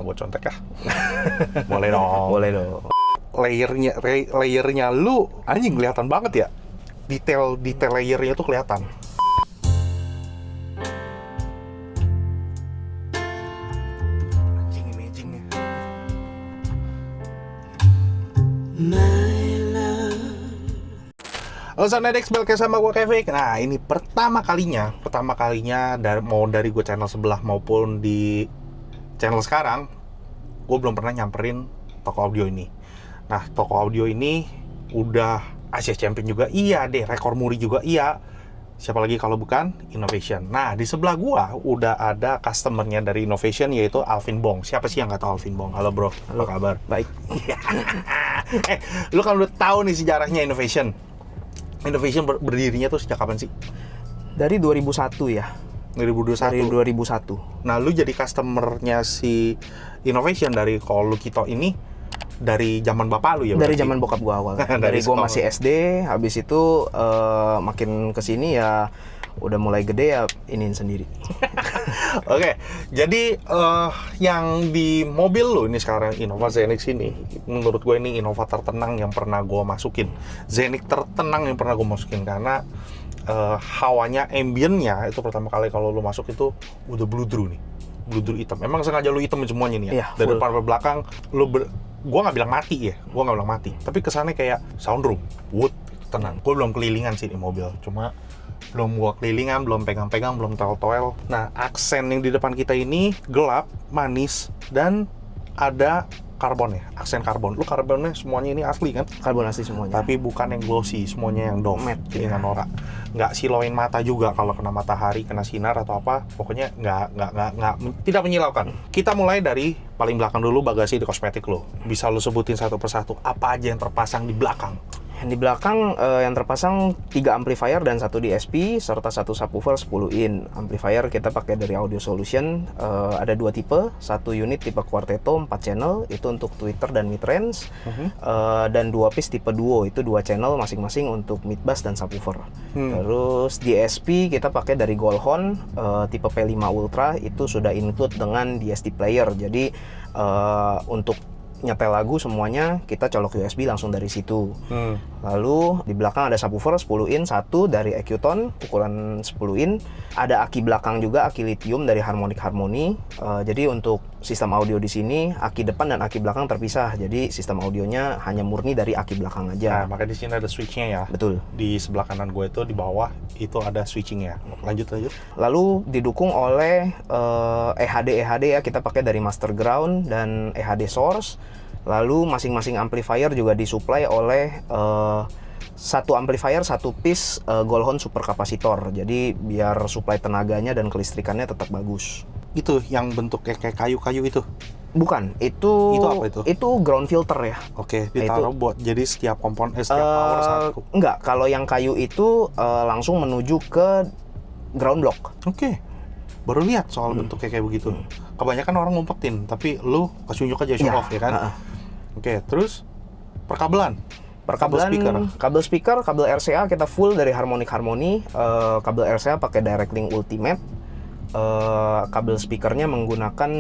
gue contek ya? Boleh dong. Boleh dong. Layernya lu anjing kelihatan banget ya. Detail layernya tuh kelihatan. Anjing imagingnya. Halo Sonedex, balik sama gue Kevin. Nah ini pertama kalinya dari gue channel sebelah maupun di channel sekarang, gue belum pernah nyamperin toko audio ini. Nah toko audio ini udah Asia Champion juga iya deh, rekor muri juga iya. Siapa lagi kalau bukan Innovation. Nah di sebelah gue udah ada customernya dari Innovation, yaitu ALVIN Bong. Siapa sih yang nggak tahu ALVIN Bong? Halo bro, halo. apa kabar? Baik. Lu kan udah tahu nih sejarahnya Innovation. Innovation berdirinya tuh sejak kapan sih? Dari 2001 ya. 2021. Dari 2001. Nah, lu jadi customernya si Innovation dari kalau lu Kito ini dari zaman bapak lu ya? Dari berarti? zaman bokap gua awal. Dari gua masih SD, habis itu makin kesini ya udah mulai gede ya iniin sendiri. Oke, jadi yang di mobil lu ini sekarang Innova Zenix ini, menurut gue ini Innova tertenang yang pernah gue masukin. Zenix tertenang yang pernah gue masukin karena hawanya, ambience-nya itu pertama kali kalau lu masuk itu udah bludru nih, bludru hitam. Emang sengaja lu hitam semuanya nih ya? Iya, dari full. depan ke belakang, gue nggak bilang mati ya, gue nggak bilang mati. Tapi kesannya kayak soundroom, wood, tenang. Gue belum kelilingan sih di mobil, cuma belum gua kelilingan, belum pegang-pegang, belum toel-toel. Nah, aksen yang di depan kita ini gelap, manis, dan ada karbon ya, aksen karbon. Lu karbonnya semuanya ini asli kan? Karbon asli semuanya. Tapi bukan yang glossy, semuanya yang domet, Iya. dengan norak. Nggak siloin mata juga kalau kena matahari, kena sinar atau apa. Pokoknya tidak menyilaukan. Kita mulai dari paling belakang dulu, bagasi di kosmetik lu. Bisa lu sebutin satu persatu, apa aja yang terpasang di belakang? Yang di belakang yang terpasang 3 amplifier dan 1 DSP serta 1 subwoofer 10 in. Amplifier kita pakai dari Audio Solution, ada 2 tipe, 1 unit tipe Quartetto 4 channel itu untuk tweeter dan mid range, dan 2 piece tipe Duo itu 2 channel masing-masing untuk mid bass dan subwoofer. Terus DSP kita pakai dari Goldhorn tipe P5 Ultra, itu sudah include dengan DSP player. Jadi untuk nyetel lagu semuanya kita colok USB langsung dari situ. Lalu di belakang ada subwoofer 10 in, 1 dari Ecuton ukuran 10 in. Ada aki belakang juga, aki lithium dari Harmonic Harmony. Jadi untuk sistem audio di sini aki depan dan aki belakang terpisah. Jadi sistem audionya hanya murni dari aki belakang aja. Nah, makanya di sini ada switchnya ya. Betul. Di sebelah kanan gue itu di bawah itu ada switchingnya. Lanjut. Lalu didukung oleh EHD ya, kita pakai dari Master Ground dan EHD Source. Lalu masing-masing amplifier juga disuplai oleh 1 amplifier 1 piece Goldhorn super kapasitor. Jadi biar suplai tenaganya dan kelistrikannya tetap bagus. Itu yang bentuk kayak kayu-kayu itu? Bukan, itu apa itu? Itu ground filter ya. Oke, ditaruh buat jadi setiap komponen setiap power satu. Enggak, kalau yang kayu itu langsung menuju ke ground block. Oke. Baru lihat soal bentuknya kayak begitu. Kebanyakan orang ngumpetin, tapi lu kasih unjuk aja show off ya kan? Oke, terus perkabelan. Kabel speaker, kabel RCA kita full dari Harmonic Harmony. Kabel RCA pakai Direct Link Ultimate. Kabel speakernya menggunakan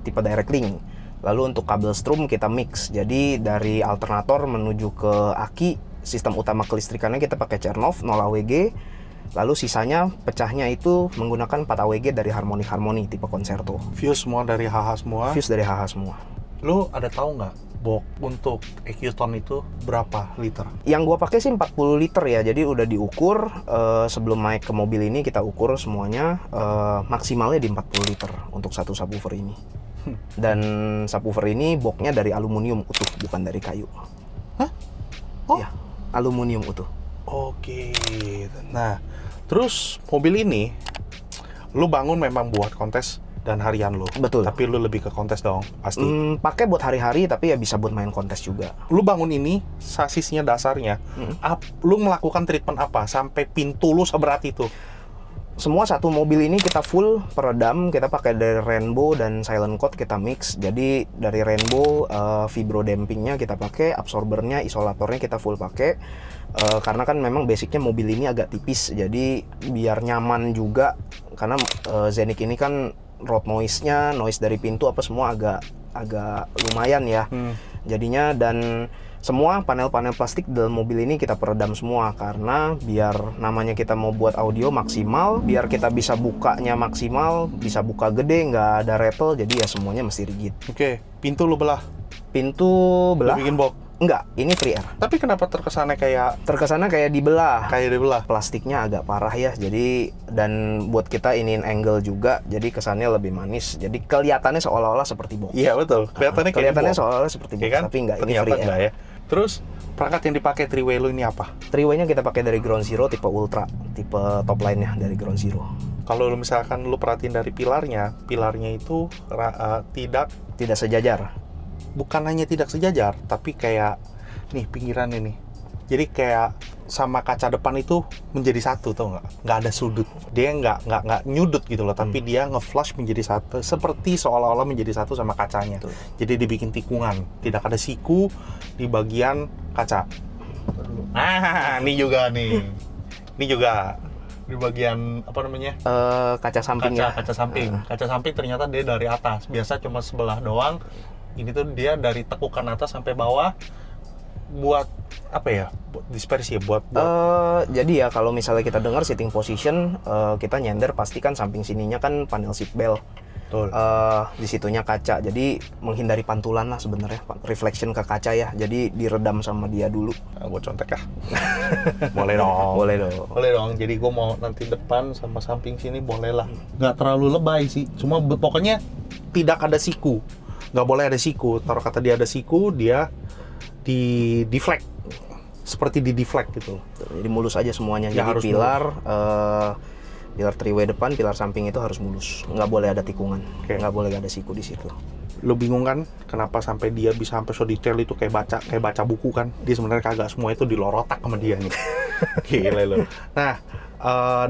tipe Direct Link. Lalu untuk kabel strum kita mix. Jadi dari alternator menuju ke aki, sistem utama kelistrikannya kita pakai Chernoff 0 AWG. Lalu sisanya pecahnya itu menggunakan 4 AWG dari Harmonic Harmony tipe Concerto. Fuse semua dari HH semua. Fuse dari HH semua. Lu ada tahu nggak box untuk Ecuton itu berapa liter? Yang gua pakai sih 40 liter ya. Jadi udah diukur sebelum naik ke mobil ini, kita ukur semuanya maksimalnya di 40 liter untuk satu subwoofer ini. Dan subwoofer ini boxnya dari aluminium utuh, bukan dari kayu. Hah? Oh? Ya, aluminium utuh. Oke. Nah, terus mobil ini lu bangun memang buat kontes dan harian lu. Betul. Tapi lu lebih ke kontes dong, pasti. Pakai buat hari-hari, tapi ya bisa buat main kontes juga. Lu bangun ini, sasisnya dasarnya, lu melakukan treatment apa sampai pintu lu seberat itu? Semua satu mobil ini kita full peredam, kita pakai dari rainbow dan silent coat kita mix. Jadi dari rainbow vibro dampingnya kita pakai, absorbernya, isolatornya kita full pakai. Karena kan memang basicnya mobil ini agak tipis, jadi biar nyaman juga. Karena Zenix ini kan road noise-nya, noise dari pintu apa semua agak lumayan ya. Jadinya, dan semua panel-panel plastik dalam mobil ini kita peredam semua karena biar namanya kita mau buat audio maksimal, biar kita bisa bukanya maksimal, bisa buka gede, nggak ada rattle, jadi ya semuanya mesti rigid. Oke, pintu lu belah. Pintu belah? Lu bikin box? Enggak, ini free air. Tapi kenapa terkesannya kayak dibelah? Kayak dibelah. Plastiknya agak parah ya, jadi, dan buat kita iniin angle juga, jadi kesannya lebih manis. Jadi kelihatannya seolah-olah seperti box. Iya betul. Kelihatannya seolah-olah seperti box, kan? tapi enggak, ini Ternyata free air. enggak ya. Terus perangkat yang dipakai three-way lu ini apa? Three-way-nya kita pakai dari Ground Zero tipe Ultra, tipe top line-nya dari Ground Zero. Kalau lu misalkan lu perhatiin dari pilarnya itu tidak sejajar. Bukan hanya tidak sejajar, tapi kayak nih pinggiran ini. Jadi kayak sama kaca depan itu menjadi satu, tau nggak? Nggak ada sudut. Dia nggak nyudut gitu loh, tapi dia nge-flush menjadi satu, seperti seolah-olah menjadi satu sama kacanya. Betul. Jadi dibikin tikungan, tidak ada siku di bagian kaca. Ini juga nih. Ini juga di bagian apa namanya? Kaca sampingnya. Kaca samping. Kaca samping ternyata dia dari atas. Biasa cuma sebelah doang. Ini tuh dia dari tekukan atas sampai bawah. Buat apa ya? Buat dispersi ya, buat jadi ya kalau misalnya kita dengar sitting position, kita nyender pastikan samping sininya kan panel seat belt. Betul. Di situnya kaca, jadi menghindari pantulan lah sebenarnya, reflection ke kaca ya. Jadi diredam sama dia dulu. Buat contek ya. Boleh dong. Boleh dong. Jadi gue mau nanti depan sama samping sini boleh lah. Nggak terlalu lebay sih. Cuma pokoknya tidak ada siku. Nggak boleh ada siku. Taruh kata dia ada siku, dia di deflect. Seperti di deflect gitu. Jadi mulus aja semuanya. Ya, jadi pilar three-way depan, pilar samping itu harus mulus. Nggak boleh ada tikungan. Nggak boleh ada siku di situ. Lo bingung kan kenapa sampai dia bisa sampai so detail itu kayak baca buku kan? Dia sebenarnya kagak, semua itu dilorotak sama dia nih. Gila lo. Nah,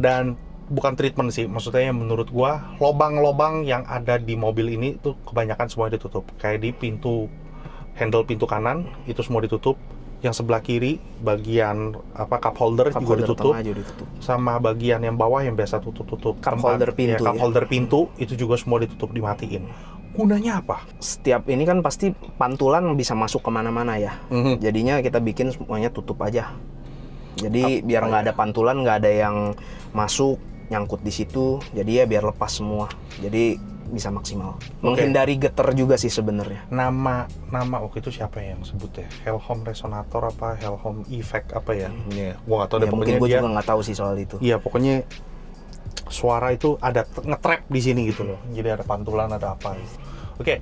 dan bukan treatment sih, maksudnya menurut gua lobang-lobang yang ada di mobil ini tuh kebanyakan semua ditutup. Kayak di handle pintu kanan itu semua ditutup. Yang sebelah kiri bagian cup holder juga ditutup. Sama bagian yang bawah yang biasa tutup cup holder pintu. Cup holder pintu itu juga semua ditutup, dimatiin. Gunanya apa? Setiap ini kan pasti pantulan bisa masuk kemana-mana ya. Jadinya kita bikin semuanya tutup aja. Jadi biar nggak ada pantulan, nggak ada yang masuk nyangkut di situ. Jadi ya biar lepas semua. Jadi bisa maksimal. Menghindari getar juga sih sebenarnya. Nama waktu itu siapa yang sebut ya? Helm resonator apa? Helm effect apa ya? Gua nggak tahu deh. Mungkin gue juga nggak tahu sih soal itu. Iya, pokoknya suara itu ada nge-trap di sini gitu loh. Jadi ada pantulan, ada apa. Oke,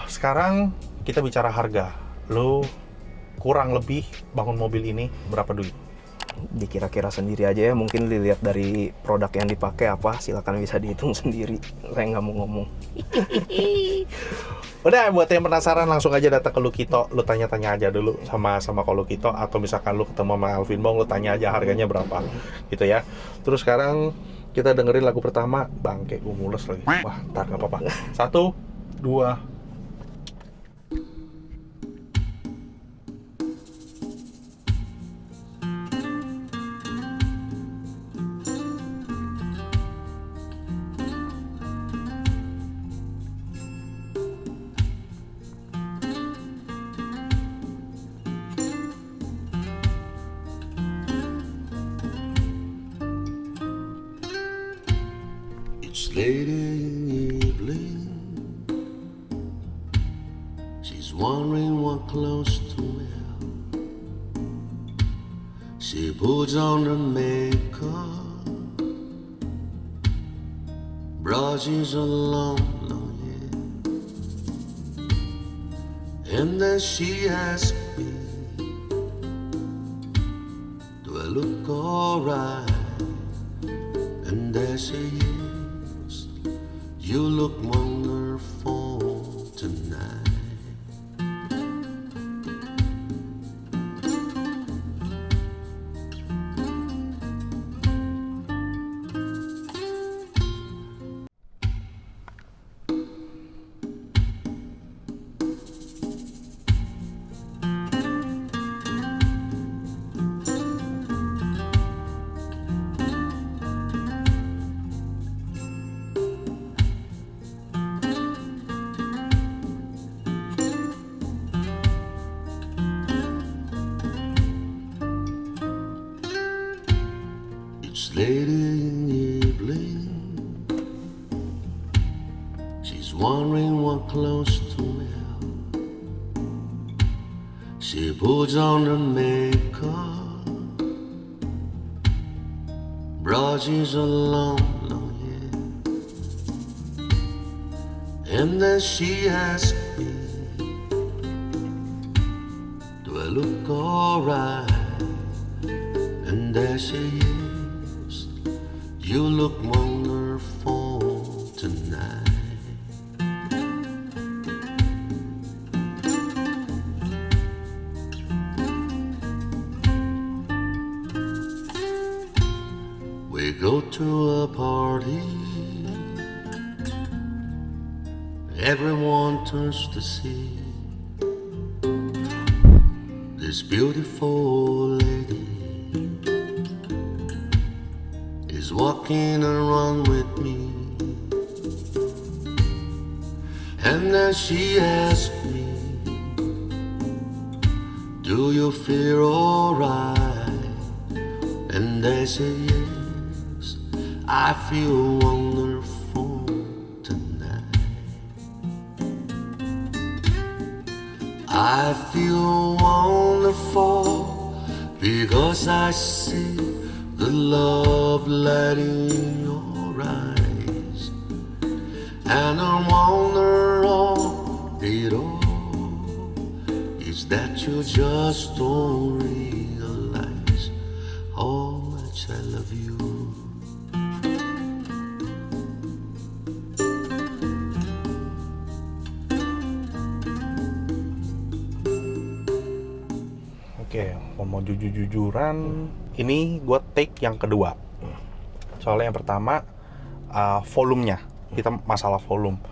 sekarang kita bicara harga. Lo kurang lebih bangun mobil ini berapa duit? Dikira-kira sendiri aja ya, mungkin dilihat dari produk yang dipakai apa, silakan bisa dihitung sendiri. Saya nggak mau ngomong. Udah, buat yang penasaran langsung aja datang ke Lukito, lu tanya-tanya aja dulu sama Lukito, atau misalkan lu ketemu sama ALVIN BONG, lu tanya aja harganya berapa gitu ya. Terus sekarang kita dengerin lagu pertama. Bangke, gue mules lagi. Wah, ntar nggak apa-apa. 1, 2. It's late in the evening. She's wondering what clothes to wear. She puts on her makeup, brushes her long hair, and then she asks me, do I look alright? And I say yes, you look wonderful tonight. fading evening. She's wondering what clothes to wear. She puts on her makeup, brushes her long, long hair, and then she asks me, do I look alright? And I say yes, you look wonderful tonight. We go to a party, everyone turns to see this beautiful lady is walking around with me. And then she asks me, do you feel alright? And I say yes, I feel wonderful tonight. I feel wonderful because I see the love light in your eyes, and I wonder all it all is that you just don't realize how much I love you. Oke, mau jujur-jujuran, ini gue take yang kedua. Soalnya yang pertama, volumenya. Kita masalah volume.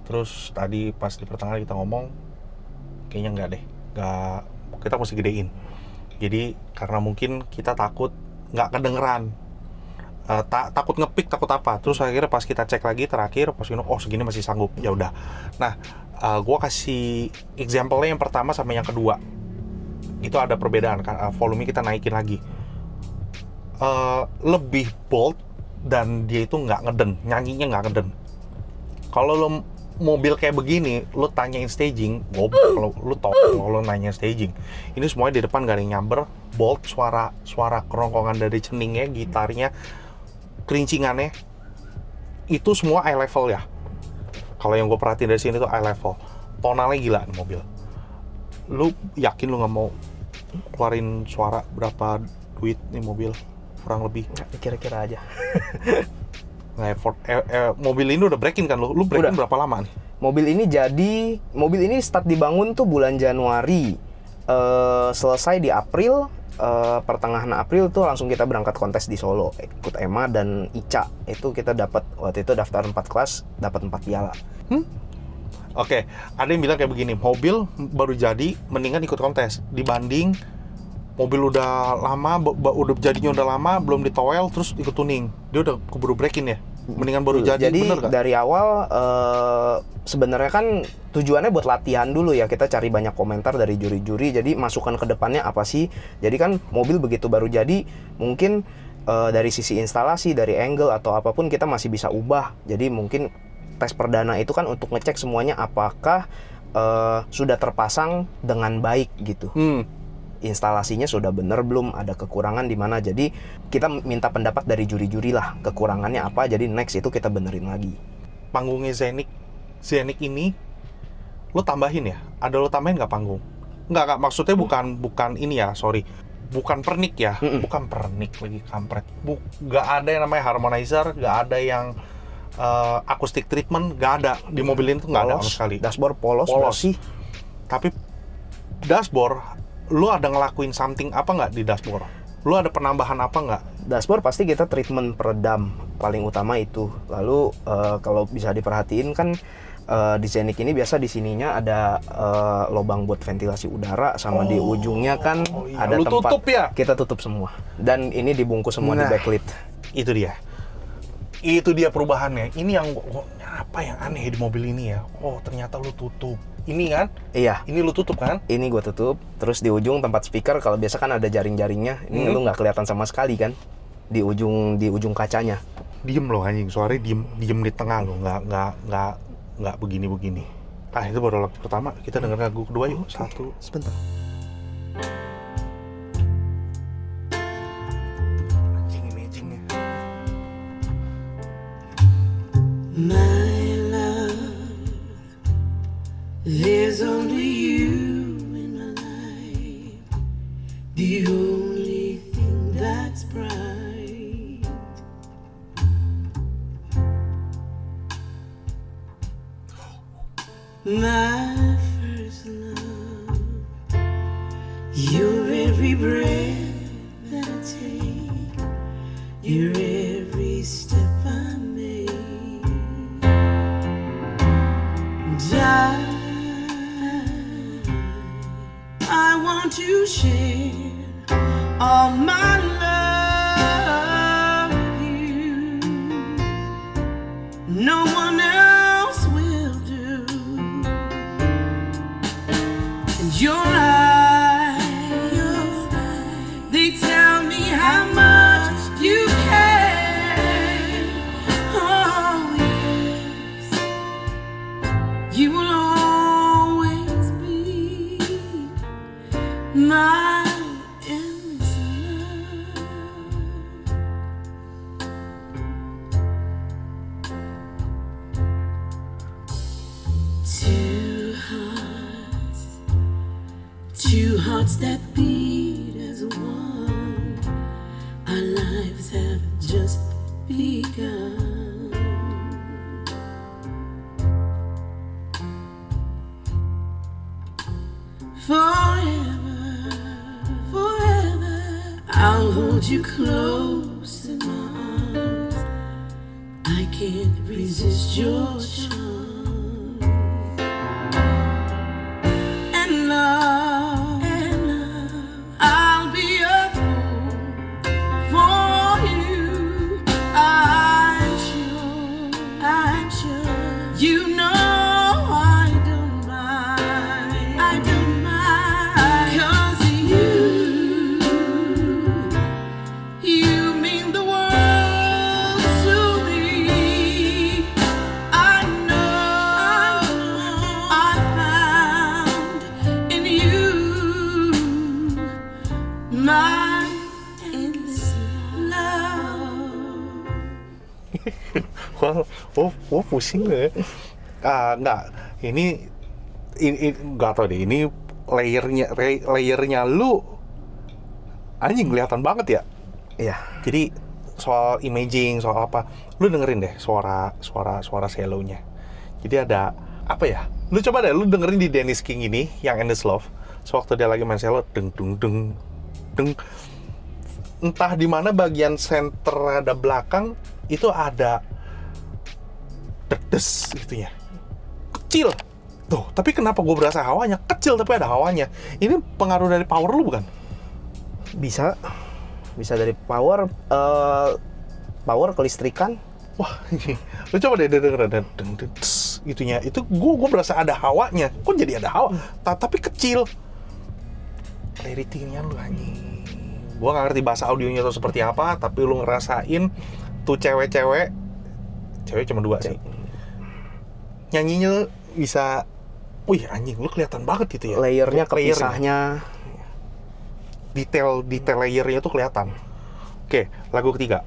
Terus tadi pas di pertengahan kita ngomong, kayaknya enggak deh. Kita mesti gedein. Jadi, karena mungkin kita takut nggak kedengeran. Takut ngepick, takut apa. Terus akhirnya pas kita cek lagi terakhir, pas oh segini masih sanggup. Ya udah. Nah, gue kasih example-nya yang pertama sama yang kedua. Itu ada perbedaan kan, volume kita naikin lagi, lebih bold dan dia itu nggak ngeden, nyanyinya nggak ngeden. Kalau lo mobil kayak begini, lo tanyain staging, kalau lo nanyain staging, ini semuanya di depan gak ada yang nyamber, bold, suara kerongkongan dari ceningnya, gitarnya, kerincingannya, itu semua eye level ya. Kalau yang gue perhatiin dari sini tuh eye level, tonalnya gila nih mobil. Lu yakin lu nggak mau keluarin suara berapa duit nih mobil kurang lebih? Kira-kira aja. Nah, effort. Mobil ini udah break-in kan lu? Lu break-in berapa lama nih? Mobil ini start dibangun tuh bulan Januari, selesai di April, pertengahan April tuh langsung kita berangkat kontes di Solo, ikut EMA dan ICA. Itu kita dapat waktu itu daftar 4 kelas, dapat 4 piala. Oke, ada yang bilang kayak begini, mobil baru jadi mendingan ikut kontes dibanding mobil udah lama, udah jadinya udah lama, belum ditowel terus ikut tuning. Dia udah keburu break-in ya. Mendingan baru jadi, bener gak? Dari awal sebenarnya kan tujuannya buat latihan dulu ya. Kita cari banyak komentar dari juri-juri. Jadi masukan ke depannya apa sih? Jadi kan mobil begitu baru jadi, mungkin dari sisi instalasi, dari angle atau apapun kita masih bisa ubah. Jadi mungkin tes perdana itu kan untuk ngecek semuanya apakah sudah terpasang dengan baik gitu. Instalasinya sudah bener belum, ada kekurangan di mana. Jadi kita minta pendapat dari juri-juri lah, kekurangannya apa, jadi next itu kita benerin lagi. Panggungnya Zenix ini lo tambahin ya? Ada lo tambahin nggak panggung? Nggak, maksudnya bukan ini ya, sorry. Bukan pernik ya, bukan pernik lagi, kampret. Nggak ada yang namanya harmonizer, nggak ada yang acoustic treatment, nggak ada di mobil ini tuh, nggak ada sama sekali. Dashboard polos sih. Tapi dashboard, lu ada ngelakuin something apa nggak di dashboard? Lu ada penambahan apa nggak? Dashboard pasti kita treatment peredam paling utama itu. Lalu kalau bisa diperhatiin kan di Zenix ini biasa di sininya ada lubang buat ventilasi udara, sama di ujungnya kan ada lu tempat tutup ya? Kita tutup semua. Dan ini dibungkus semua di backlit. Itu dia perubahannya. Ini yang apa yang aneh di mobil ini ya? Oh, ternyata lu tutup. Ini kan? Iya. Ini lu tutup kan? Ini gue tutup. Terus di ujung tempat speaker, kalau biasa kan ada jaring-jaringnya. Ini lu nggak kelihatan sama sekali kan? di ujung kacanya. Diem loh anjing, suaranya diem di tengah loh, nggak begini. Ah itu baru lagu pertama, kita denger lagu kedua yuk. Satu. Sebentar. Anjing imagingnya. My love, there's only you in my life, the only thing that's bright. My first love, your every breath that I take, your every step I make. I want to share all my love with you. No one else will do. And your eyes, they tell me how much you care. Oh yes, you will always be my endless love. Two hearts that beat as one. Our lives have just begun. Forever, forever, I'll hold you close in my arms. I can't resist your charm. And love, I'll be a fool for you. I'm sure, you know I don't mind. I don't mind, 'cause you mean the world to me. I know I found in you my endless love. Wah, pusing deh. Enggak, ini nggak tau deh, ini layernya lu anjing kelihatan banget ya. Iya. Jadi soal imaging, soal apa, lu dengerin deh suara solonya. Jadi ada apa ya? Lu coba deh, lu dengerin di Dennis King ini yang Endless Love. Sewaktu dia lagi main selo, deng. Entah di mana bagian center ada belakang itu ada des gitunya. Kecil. Tuh, tapi kenapa gue berasa hawanya? Kecil tapi ada hawanya. Ini pengaruh dari power lu bukan? Bisa dari power kelistrikan. Wah, lu coba deh denger gitunya. Itu gue berasa ada hawanya. Kok jadi ada hawa? Tapi kecil. Clarity-nya lu anjing. Gue gak ngerti bahasa audionya tuh seperti apa, tapi lu ngerasain tuh cewek cuma 2 sih. Nyanyinya bisa, wih anjing, lu kelihatan banget gitu ya. Layernya kepisahnya. Detail layernya tuh kelihatan. Oke, lagu ketiga.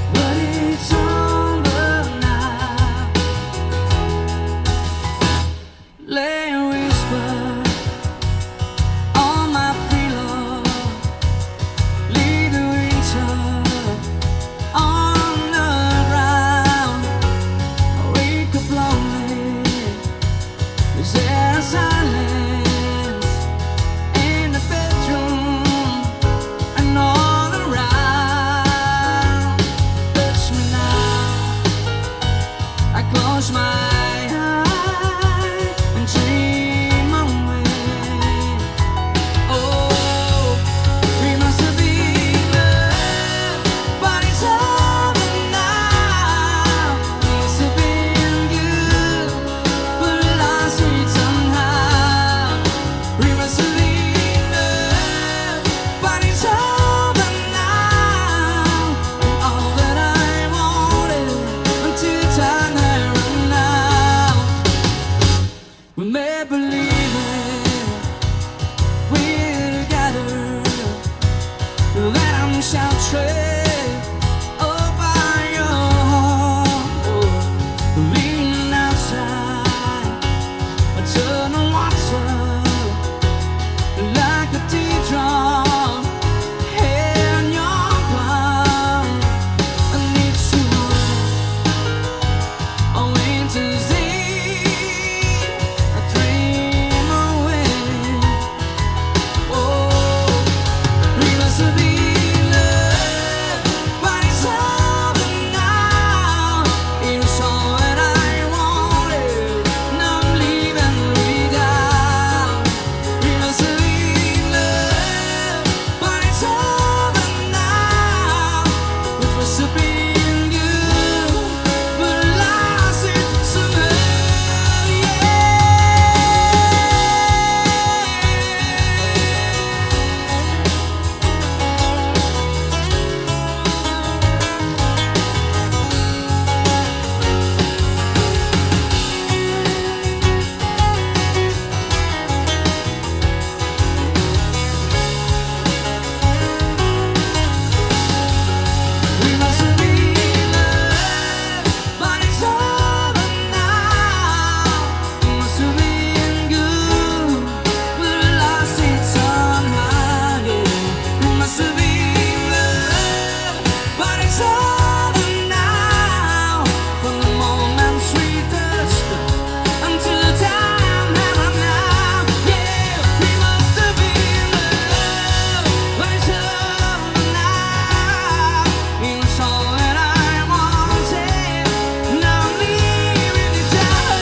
But it's all shall tread by your heart, leaning outside, eternal water, like a teardrop in your palm. I need to winter's eve, I dream away. Oh, we must be loved, but it's over now. It's all that I wanted, now I'm leaving without. We must be loved, but it's over now. It was to be good, but I lost it somehow. We must be loved, but it's over now. We must be good, but I lost it somehow. Yeah. We must be loved, but it's over now. From the moment sweetest until the time that I'm now. Yeah, we must be loved, but it's over now. It's all that I wanted, now I'm leaving it down.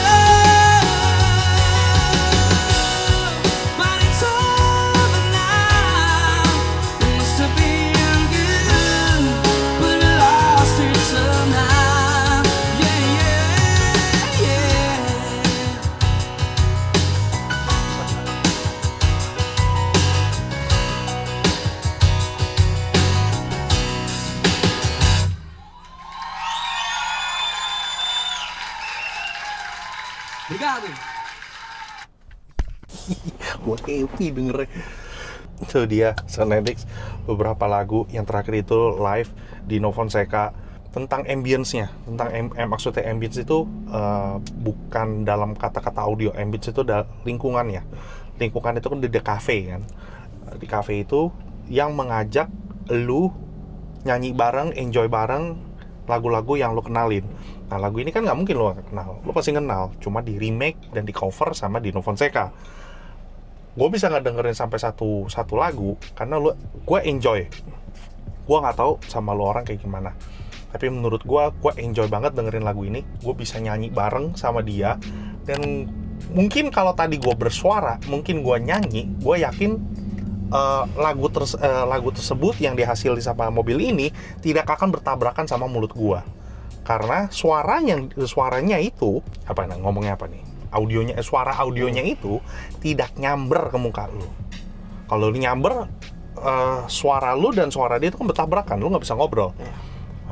But it's over now. We must be good, but I lost it somehow. Yeah, yeah, yeah. Obrigado. Gue happy dengernya. Itu dia Sonedix, beberapa lagu yang terakhir itu live di Novonseka tentang ambience-nya, tentang maksudnya ambience itu bukan dalam kata-kata audio, ambience itu lingkungannya. Lingkungan itu kan di cafe kan. Di cafe itu yang mengajak lu nyanyi bareng, enjoy bareng lagu-lagu yang lu kenalin. Nah, lagu ini kan nggak mungkin lu gak kenal, lu pasti kenal, cuma di remake dan di cover sama di Novonseka. Gue bisa nggak dengerin sampai satu lagu karena gue enjoy. Gue nggak tahu sama lu orang kayak gimana, tapi menurut gue enjoy banget dengerin lagu ini. Gue bisa nyanyi bareng sama dia, dan mungkin kalau tadi gue bersuara, mungkin gue nyanyi, gue yakin lagu tersebut yang dihasilkan sama mobil ini tidak akan bertabrakan sama mulut gue, karena suaranya itu ngomongnya apa nih, suara audionya itu tidak nyamber ke muka lu. Kalau lu nyamber, suara lu dan suara dia itu kan bertabrakan, lu nggak bisa ngobrol.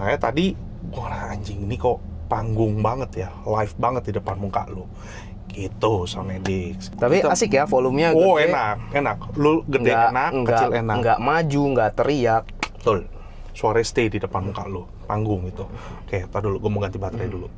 Makanya tadi anjing ini kok panggung banget ya, live banget di depan muka lu. Gitu Sonedix. Tapi asik ya, volumenya gede. Oh, enak. Lu gede enak, kecil enak. Nggak maju, nggak teriak. Betul. Suara stay di depan muka lu, panggung itu. Oke, tar dulu, gue mau ganti baterai dulu.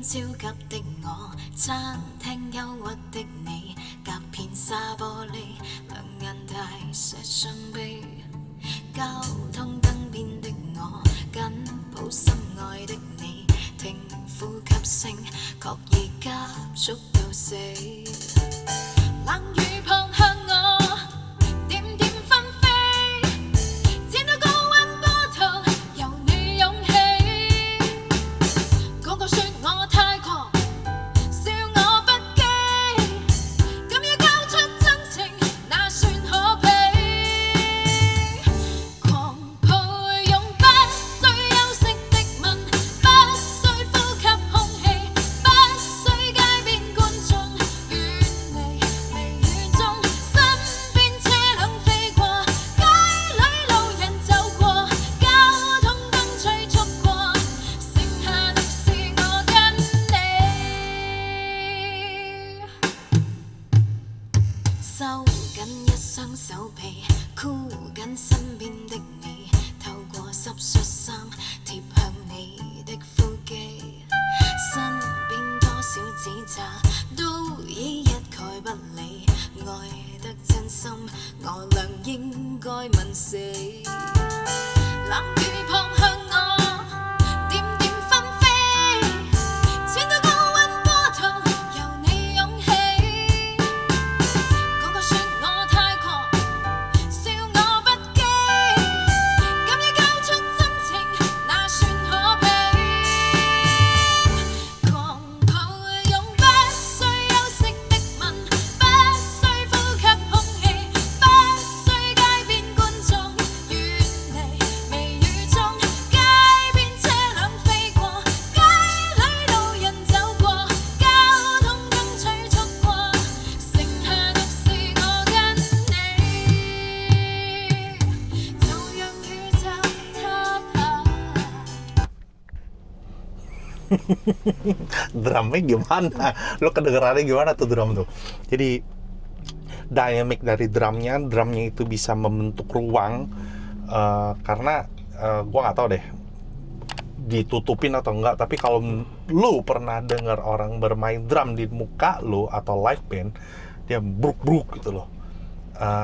超級的我，餐廳憂鬱的你，隔片沙玻璃，兩眼帶寫傷悲。交通燈邊的我，緊抱心愛的你，聽呼吸聲，確已急速到死。冷雨撲向我，點點紛飛，剪到高溫波濤，由你湧起。個個説我太狂，笑我不羈，敢於交出真情，那算可悲。狂抱擁不需休息的吻，不需呼吸空氣，不需街邊觀眾。Drumnya gimana? Lo kedengerannya gimana tuh drum tuh? Jadi dynamic dari drumnya itu bisa membentuk ruang, karena gua nggak tahu deh ditutupin atau enggak, tapi kalau lu pernah dengar orang bermain drum di muka lu atau live band, dia bruk-bruk gitu loh.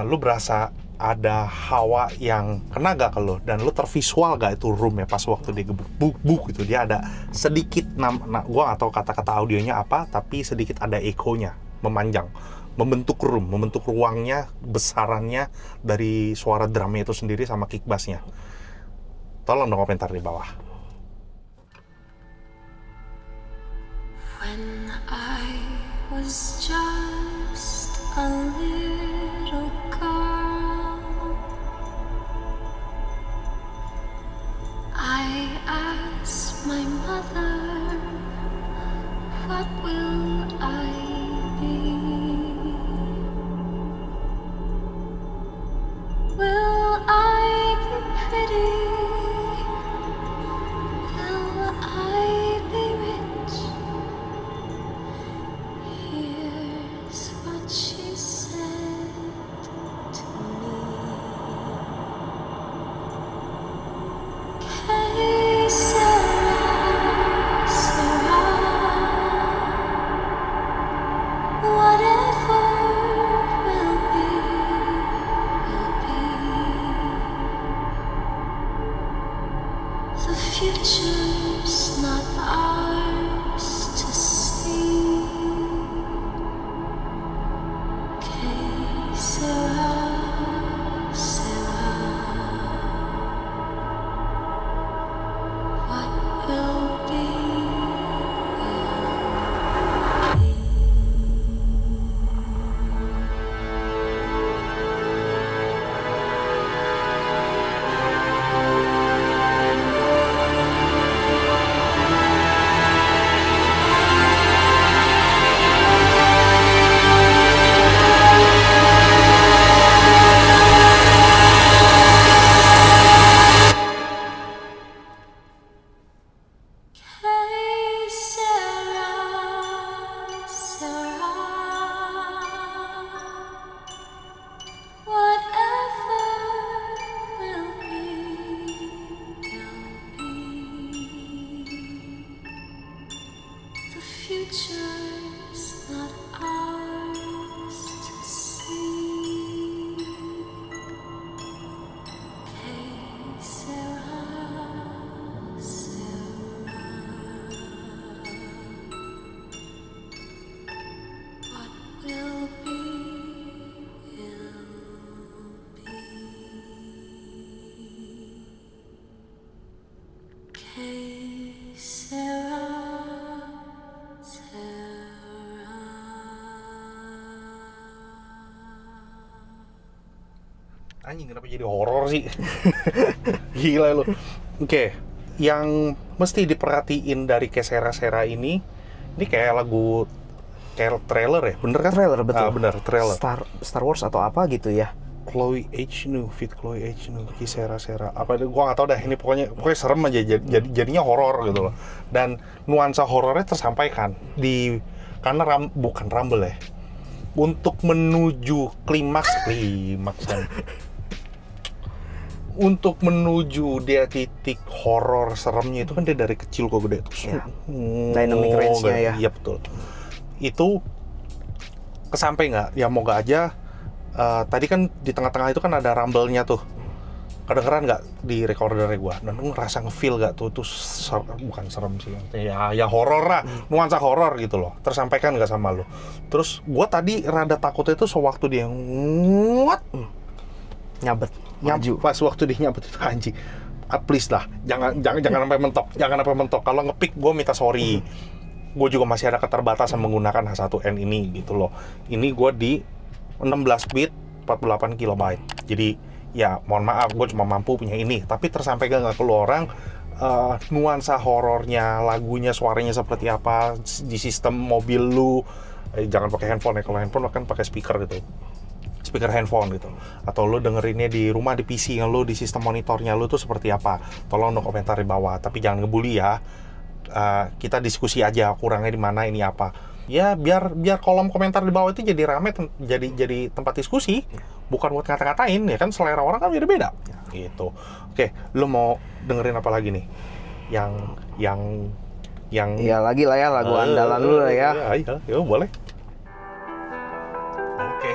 Lu berasa ada hawa yang kena gak ke lu, dan lu tervisual gak itu room ya pas waktu dia gebuk gitu, dia ada sedikit gua nggak tahu kata-kata audionya apa, tapi sedikit ada ekonya memanjang, membentuk room, membentuk ruangnya, besarannya dari suara drumnya itu sendiri sama kick bassnya. Tolong dong komentar di bawah. When I was just a little girl, I asked my mother, what will I be? Will I be pretty? Will I be rich? Here's what she said to me. Hey, Sarah, Sarah, whatever will be, will be. The future's not ours to see. Sarah, Sarah, what will be, will be. Hey, Sarah, Sarah, whatever will be, will be. The future's not ours to see. Hey, Sarah, Sarah, what will be, will be. Hey, Sarah, Sarah. Anjing, kenapa jadi horor sih? Gila lu. Oke, yang mesti diperhatiin dari Kesera-Sera ini kayak lagu, kayak trailer ya, bener kan? Trailer, betul. Bener, trailer. Star Wars atau apa gitu ya. Chloe H. Nu, fit Chloe H. Nu, Kesera-Sera. Apa itu? Gua nggak tahu dah. Ini pokoknya serem aja. Jadinya horor gitu loh. Dan nuansa horornya tersampaikan karena bukan rumble ya. Untuk menuju klimaks dan untuk menuju dia titik horor seremnya itu kan dia dari kecil kok gede terus. Ya. Dynamic range-nya ya. Iya betul. Itu kesampai nggak? Ya moga aja. Tadi kan di tengah-tengah itu kan ada rumble-nya tuh. Kedengeran nggak di recordernya gua? Dan lu ngerasa nge-feel nggak tuh? Itu bukan serem sih. Ya horor lah. Nuansa horor gitu loh. Tersampaikan nggak sama lu? Terus gua tadi rada takutnya itu sewaktu dia Nyabet. Pas waktu dia nyabet itu anjing. Please lah, jangan sampai mentok. Jangan sampai mentok. Kalau ngepick gue minta sorry. Gue juga masih ada keterbatasan menggunakan H1N ini gitu loh. Ini gue di 16 bit 48 kilobyte. Jadi ya mohon maaf, gue cuma mampu punya ini. Tapi tersampaikan nggak ke lu orang nuansa horornya, lagunya, suaranya seperti apa di sistem mobil lu. Jangan pakai handphone ya. Kalau handphone kan pakai speaker gitu. Speaker handphone gitu, atau lo dengerinnya di rumah di PC lo, di sistem monitornya lo tuh seperti apa? Tolong dong komentar di bawah, tapi jangan ngebully ya. kita diskusi aja kurangnya di mana, ini apa. Ya biar kolom komentar di bawah itu jadi rame, jadi tempat diskusi, bukan buat ngata-ngatain ya kan, selera orang kan beda-beda. Gitu. Oke, lu mau dengerin apa lagi nih? Yang Ya lagi lah ya, lagu andalan lu lah ya. Ya boleh. Oke.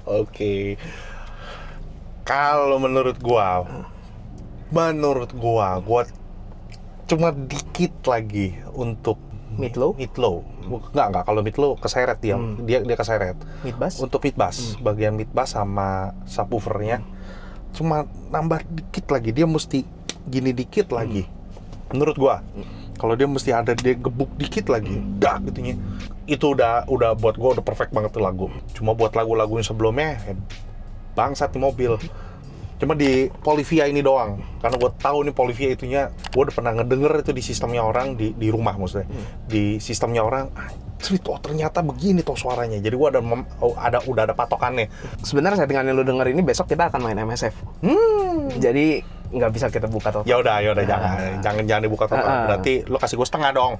Oke. Kalau menurut gua cuma dikit lagi untuk Mid low? Enggak, kalau mid low keseret dia. Dia keseret. Mid bass? Untuk mid bass, bagian mid bass sama subwoofernya cuma nambah dikit lagi. Dia mesti gini dikit lagi. Menurut gua. Kalau dia mesti ada dia gebuk dikit lagi. Dah gitunya. Itu udah buat gua udah perfect banget tuh lagu. Cuma buat lagu-lagu yang sebelumnya bangsat nih mobil. Cuma di Polivia ini doang, karena gue tahu nih Polivia itunya, gue udah pernah ngedenger itu di sistemnya orang di rumah maksudnya, di sistemnya orang, ternyata begini tuh suaranya. Jadi gue udah ada patokannya. Sebenarnya settingan yang lu denger ini besok kita akan main MSF. Jadi nggak bisa kita buka total. Ya udah jangan dibuka total. Berarti lu kasih gue setengah dong.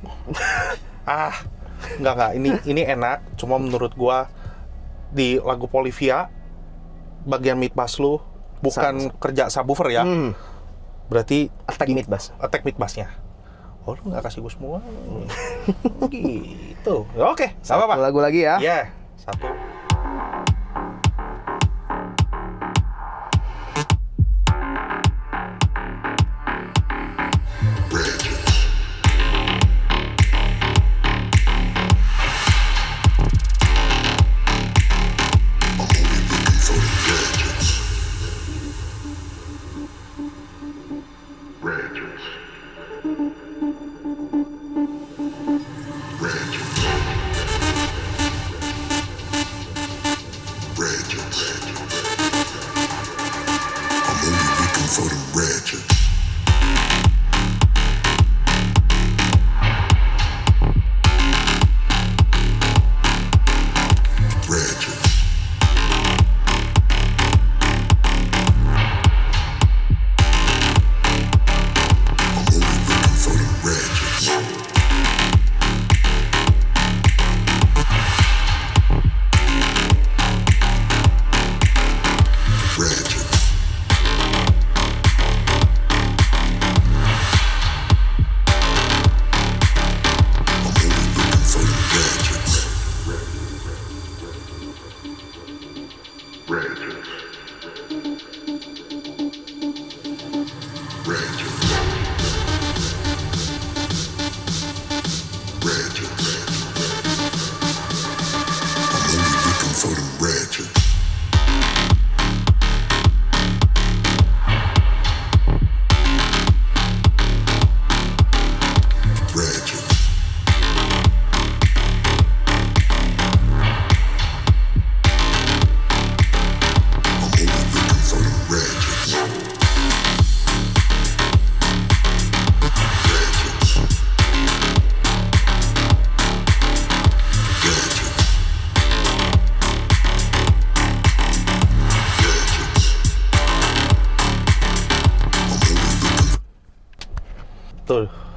Enggak, ini enak. Cuma menurut gue di lagu Polivia bagian mid bass lu bukan kerja subwoofer ya. Berarti attack mid bass. Attack mid bassnya. Oh, lu nggak kasih gue semua. Gitu. Oke, sama apa? Lagu lagi ya. Iya, satu.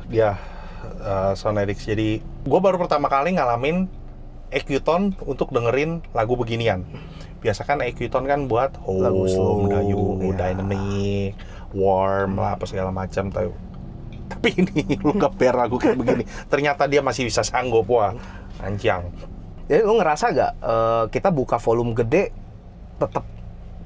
dia Sonedix. Jadi gue baru pertama kali ngalamin EQ tone untuk dengerin lagu beginian. Biasa kan EQ tone kan buat lagu slow, gayu, dynamic, warm lah apa segala macam. Tapi ini lu ngeper lagu kayak begini, ternyata dia masih bisa sanggup. Wah, anjang. Jadi lu ngerasa gak kita buka volume gede tetap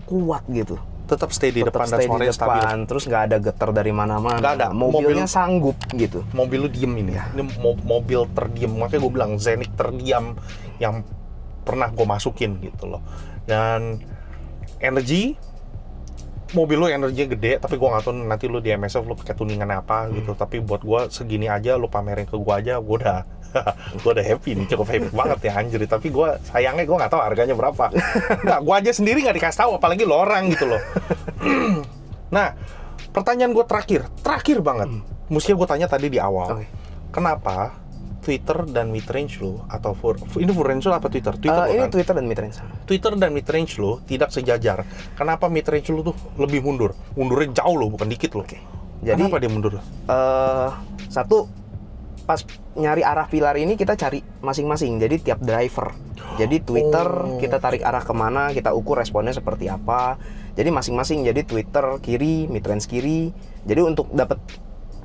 kuat gitu? Tetap stay di depan dan suaranya stabil. Terus nggak ada getar dari mana-mana. Nggak ada. Mobilnya sanggup gitu. Mobil lu diem ini. Ini mobil terdiam. Makanya gue bilang Zenix terdiam yang pernah gue masukin gitu loh. Dan energi, mobil lu energinya gede, tapi gue nggak tahu nanti lu di MSF lu pakai tuningan apa gitu. Tapi buat gue segini aja, lu pamerin ke gue aja, gue udah happy nih, cukup happy banget ya anjir. Tapi gue sayangnya gue nggak tahu harganya berapa. Nggak, gue aja sendiri nggak dikasih tahu, apalagi lo orang gitu loh. Nah, pertanyaan gue terakhir banget. Mestinya gue tanya tadi di awal. Kenapa Twitter dan midrange lo atau ini full range lo apa Twitter? Ini kan? Twitter dan midrange. Twitter dan midrange lo tidak sejajar. Kenapa midrange lo tuh lebih mundur? Mundurnya jauh lo, bukan dikit lo. Jadi, kenapa dia mundur? Satu, pas nyari arah pilar ini kita cari masing-masing. Jadi tiap driver. Jadi Twitter kita tarik arah kemana, kita ukur responnya seperti apa. Jadi masing-masing. Jadi Twitter kiri, midrange kiri. Jadi untuk dapat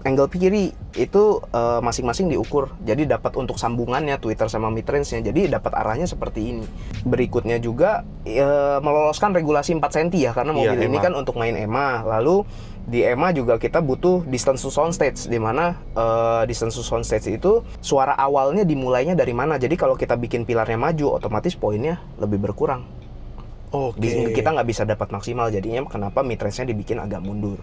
angle kiri itu masing-masing diukur. Jadi dapat untuk sambungannya Twitter sama midrange-nya. Jadi dapat arahnya seperti ini. Berikutnya juga meloloskan regulasi 4 cm ya, karena mobil ini kan untuk main EMA. Lalu di EMA juga kita butuh distance to soundstage, di mana distance to soundstage itu suara awalnya dimulainya dari mana. Jadi kalau kita bikin pilarnya maju, otomatis poinnya lebih berkurang. Kita nggak bisa dapat maksimal, jadinya kenapa midrange-nya dibikin agak mundur.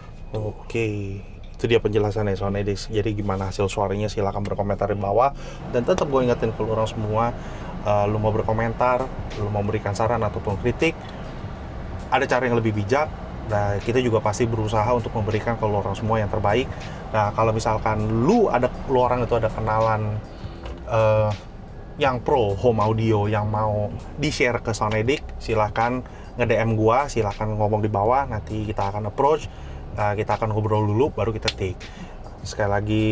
Itu dia penjelasannya Sonedix. Jadi gimana hasil suaranya, silakan berkomentar di bawah. Dan tetap gue ingetin ke lu orang semua, lu mau berkomentar, lu mau memberikan saran ataupun kritik, ada cara yang lebih bijak. Nah, kita juga pasti berusaha untuk memberikan ke lu orang semua yang terbaik. Nah, kalau misalkan lu orang itu ada kenalan yang pro home audio yang mau di-share ke Sonedix, silahkan nge-DM gua, silahkan ngomong di bawah, nanti kita akan approach, kita akan ngobrol dulu, baru kita take. Sekali lagi,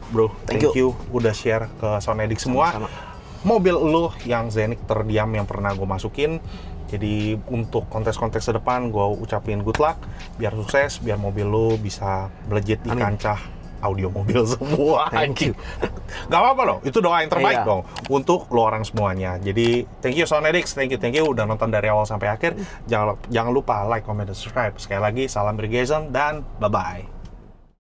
bro, thank you udah share ke Sonedix semua. Sama-sama. Mobil lu yang Zenix terdiam yang pernah gue masukin. Jadi untuk kontes-kontes ke depan, gue ucapin good luck, biar sukses, biar mobil lu bisa melejit di kancah audio mobil semua. Thank you. Gak apa-apa loh, itu doa yang terbaik dong untuk lo orang semuanya. Jadi thank you Sonedix, thank you udah nonton dari awal sampai akhir. Jangan lupa like, comment, dan subscribe. Sekali lagi, salam irrigation dan bye-bye.